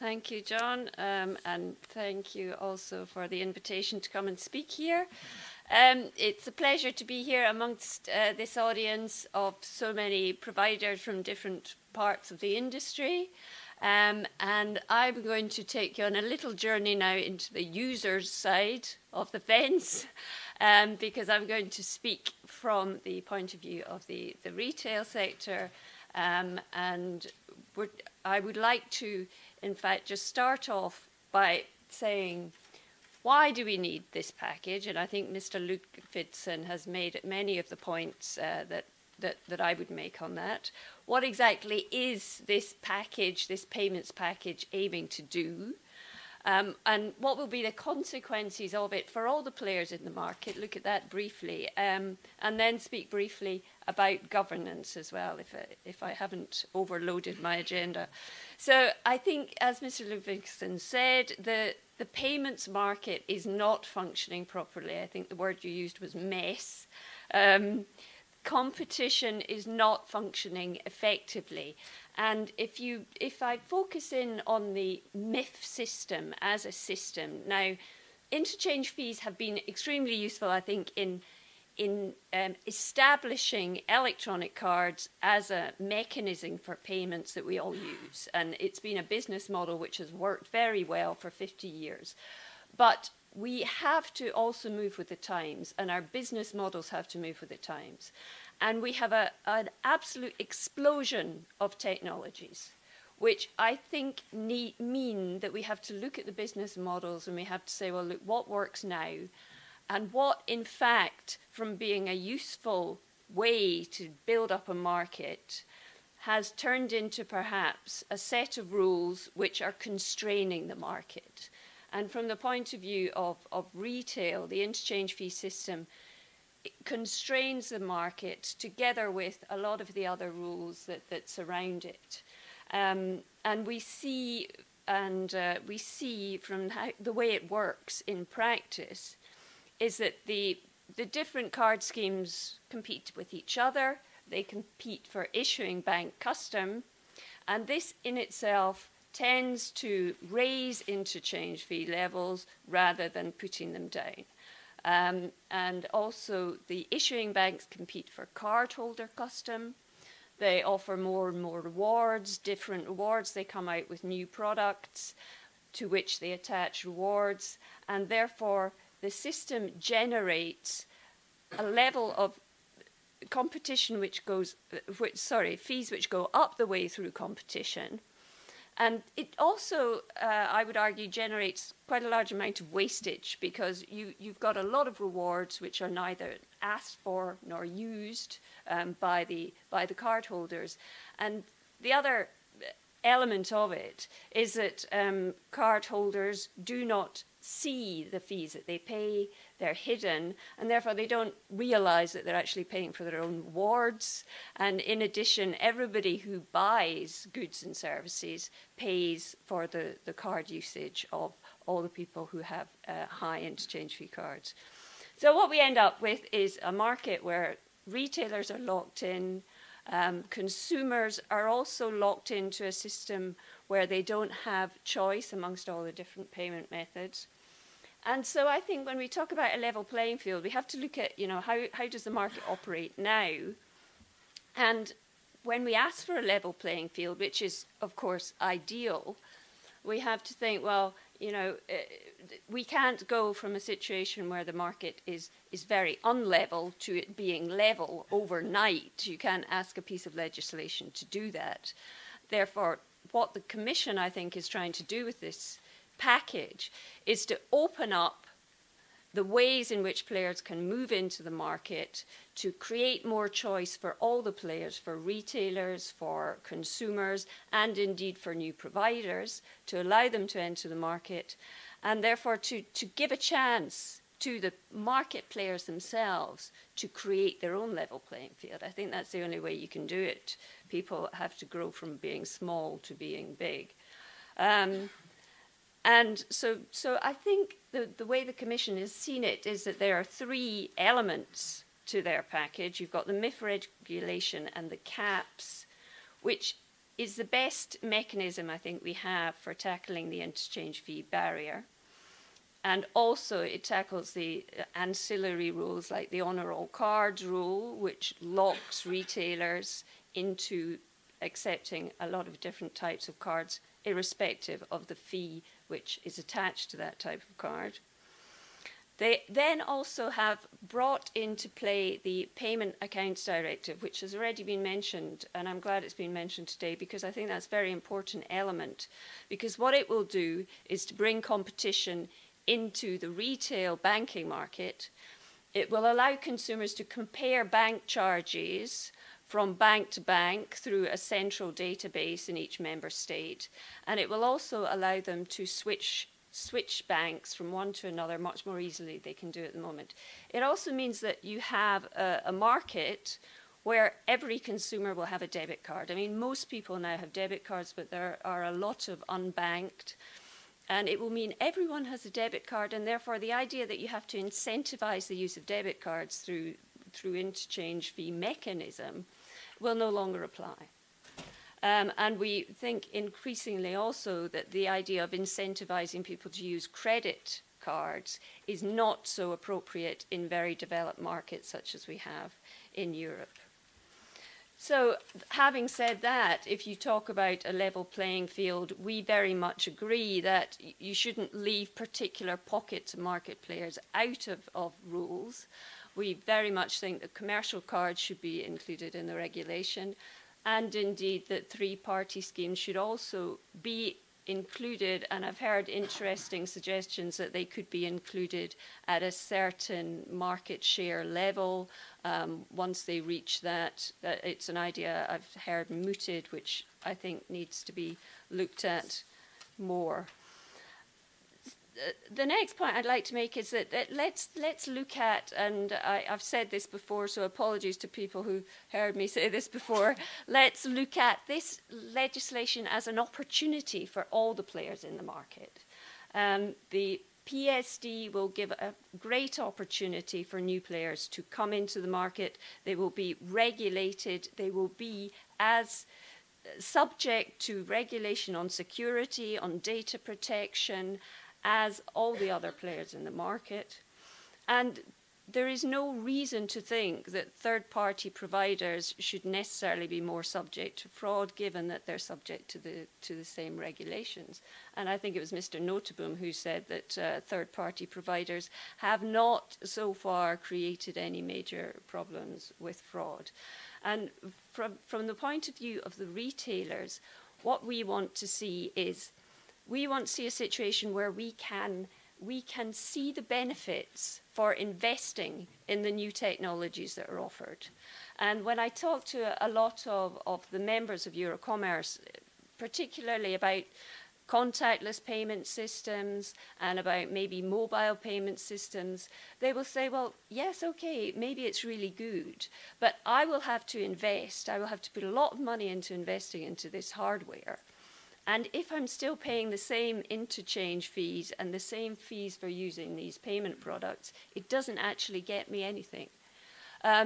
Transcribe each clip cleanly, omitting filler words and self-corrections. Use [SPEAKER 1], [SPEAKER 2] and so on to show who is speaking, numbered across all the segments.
[SPEAKER 1] Thank you, John, and thank you also for the invitation to come and speak here. It's a pleasure to be here amongst this audience of so many providers from different parts of the industry. And I'm going to take you on a little journey now into the user's side of the fence, because I'm going to speak from the point of view of the retail sector. And I would like to, in fact, just start off by saying, why do we need this package? And I think Mr. Ludvigsen has made many of the points that I would make on that. What exactly is this package, this payments package, aiming to do? And what will be the consequences of it for all the players in the market? Look at that briefly, and then speak briefly about governance as well, if I haven't overloaded my agenda. So I think, as Mr. Ludvigsen said, the payments market is not functioning properly. I think the word you used was mess. Competition is not functioning effectively. And if I focus in on the MIF system as a system, now interchange fees have been extremely useful, I think, in establishing electronic cards as a mechanism for payments that we all use. And it's been a business model which has worked very well for 50 years. But we have to also move with the times, and our business models have to move with the times. And we have an absolute explosion of technologies, which I think mean that we have to look at the business models and we have to say, well, look, what works now? And what, in fact, from being a useful way to build up a market, has turned into perhaps a set of rules which are constraining the market. And from the point of view of retail, the interchange fee system constrains the market together with a lot of the other rules that surround it. And we see from the way it works in practice is that the different card schemes compete with each other. They compete for issuing bank custom. And this in itself tends to raise interchange fee levels rather than putting them down. And also the issuing banks compete for cardholder custom. They offer more and more rewards, different rewards. They come out with new products to which they attach rewards. And therefore, the system generates a level of competition fees which go up the way through competition. And it also, I would argue, generates quite a large amount of wastage, because you've got a lot of rewards which are neither asked for nor used by the cardholders. And the other element of it is that cardholders do not see the fees that they pay. They're hidden, and therefore they don't realize that they're actually paying for their own rewards. And in addition, everybody who buys goods and services pays for the card usage of all the people who have high interchange fee cards. So what we end up with is a market where retailers are locked in. Consumers are also locked into a system where they don't have choice amongst all the different payment methods. And so I think when we talk about a level playing field, we have to look at, how does the market operate now? And when we ask for a level playing field, which is, of course, ideal, we have to think, well, we can't go from a situation where the market is very unlevel to it being level overnight. You can't ask a piece of legislation to do that. Therefore, what the Commission, I think, is trying to do with this package is to open up the ways in which players can move into the market, to create more choice for all the players, for retailers, for consumers, and indeed for new providers, to allow them to enter the market, and therefore to give a chance to the market players themselves to create their own level playing field. I think that's the only way you can do it. People have to grow from being small to being big. And so I think the way the Commission has seen it is that there are three elements to their package. You've got the MIF regulation and the caps, which is the best mechanism I think we have for tackling the interchange fee barrier. And also it tackles the ancillary rules like the honour all cards rule, which locks retailers into accepting a lot of different types of cards, irrespective of the fee which is attached to that type of card. They then also have brought into play the Payment Accounts Directive, which has already been mentioned, and I'm glad it's been mentioned today because I think that's a very important element, because what it will do is to bring competition into the retail banking market. It will allow consumers to compare bank charges from bank to bank through a central database in each member state, and it will also allow them to switch banks from one to another much more easily than they can do at the moment. It also means that you have a market where every consumer will have a debit card. I mean, most people now have debit cards, but there are a lot of unbanked. And it will mean everyone has a debit card, and therefore the idea that you have to incentivize the use of debit cards through interchange fee mechanism will no longer apply. And we think increasingly also that the idea of incentivizing people to use credit cards is not so appropriate in very developed markets such as we have in Europe. So having said that, if you talk about a level playing field, we very much agree that you shouldn't leave particular pockets of market players out of rules. We very much think that commercial cards should be included in the regulation, and indeed that three-party schemes should also be included, and I've heard interesting suggestions that they could be included at a certain market share level. Once they reach that, it's an idea I've heard mooted, which I think needs to be looked at more. The next point I'd like to make is that let's look at, and I've said this before, so apologies to people who heard me say this before, let's look at this legislation as an opportunity for all the players in the market. The PSD will give a great opportunity for new players to come into the market. They will be regulated. They will be as subject to regulation on security, on data protection, as all the other players in the market. And there is no reason to think that third-party providers should necessarily be more subject to fraud, given that they're subject to the same regulations. And I think it was Mr. Notenboom who said that third-party providers have not so far created any major problems with fraud. And from the point of view of the retailers, what we want to see is we want to see a situation where we can see the benefits for investing in the new technologies that are offered. And when I talk to a lot of the members of Eurocommerce, particularly about contactless payment systems and about maybe mobile payment systems, they will say, well, yes, okay, maybe it's really good, but I will have to invest. I will have to put a lot of money into investing into this hardware. And if I'm still paying the same interchange fees and the same fees for using these payment products, it doesn't actually get me anything.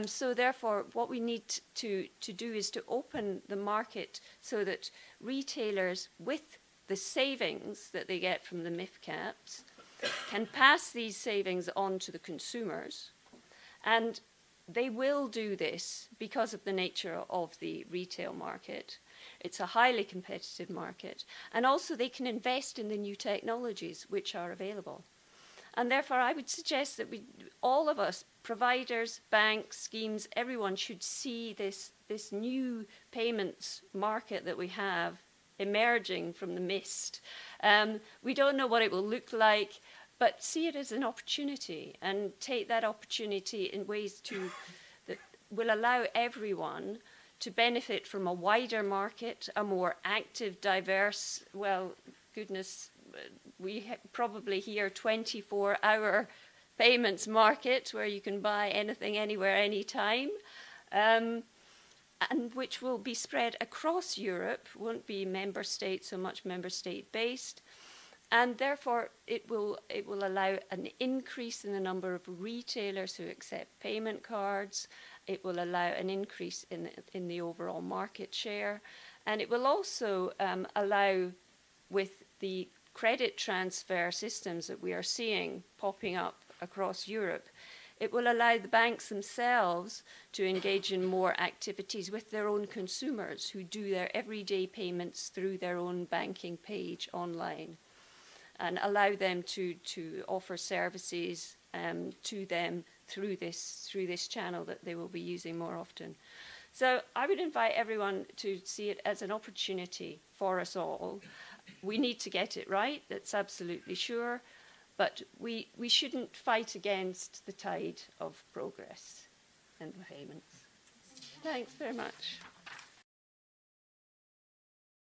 [SPEAKER 1] So therefore, what we need to do is to open the market so that retailers, with the savings that they get from the MIF caps, can pass these savings on to the consumers. And they will do this because of the nature of the retail market. It's a highly competitive market. And also they can invest in the new technologies which are available. And therefore I would suggest that all of us, providers, banks, schemes, everyone should see this new payments market that we have emerging from the mist. We don't know what it will look like, but see it as an opportunity and take that opportunity in ways that will allow everyone to benefit from a wider market, a more active, diverse, well, goodness, we probably hear 24-hour payments market where you can buy anything, anywhere, anytime, and which will be spread across Europe, won't be member state, so much member state based. And therefore, it will allow an increase in the number of retailers who accept payment cards. It will allow an increase in the overall market share. And it will also allow, with the credit transfer systems that we are seeing popping up across Europe, it will allow the banks themselves to engage in more activities with their own consumers who do their everyday payments through their own banking page online, and allow them to offer services to them through this channel that they will be using more often. So I would invite everyone to see it as an opportunity for us all. We need to get it right, that's absolutely sure, but we shouldn't fight against the tide of progress and payments. Thanks very much.